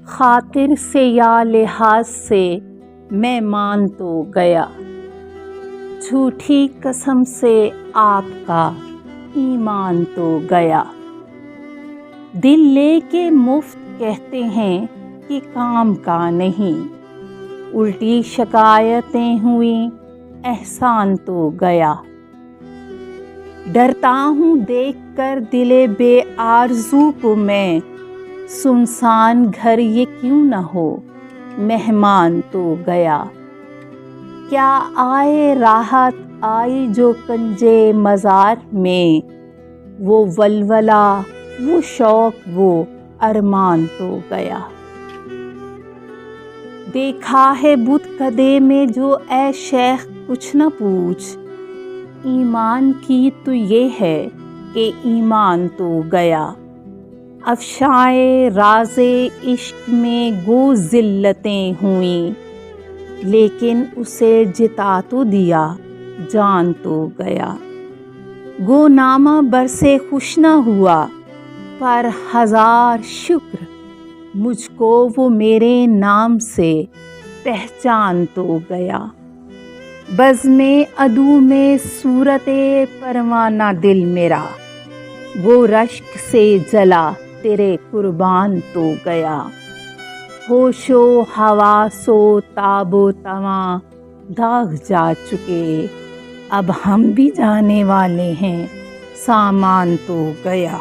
خاطر سے یا لحاظ سے میں مان تو گیا، جھوٹی قسم سے آپ کا ایمان تو گیا۔ دل لے کے مفت کہتے ہیں کہ کام کا نہیں، الٹی شکایتیں ہوئیں احسان تو گیا۔ ڈرتا ہوں دیکھ کر دل بے آرزو کو میں، سنسان گھر یہ کیوں نہ ہو مہمان تو گیا۔ کیا آئے راحت آئی جو کنجے مزار میں، وہ ولولہ وہ شوق وہ ارمان تو گیا۔ دیکھا ہے بت کدے میں جو اے شیخ کچھ نہ پوچھ، ایمان کی تو یہ ہے کہ ایمان تو گیا۔ افشائے راز عشق میں گو ذلتیں ہوئیں، لیکن اسے جتا تو دیا جان تو گیا۔ گو نامہ برسے خوش نہ ہوا پر ہزار شکر، مجھ کو وہ میرے نام سے پہچان تو گیا۔ بزم عدو میں صورت پروانہ دل میرا، وہ رشک سے جلا تیرے قربان تو گیا۔ ہوش و حواس و تاب و تواں داغ جا چکے، اب ہم بھی جانے والے ہیں سامان تو گیا۔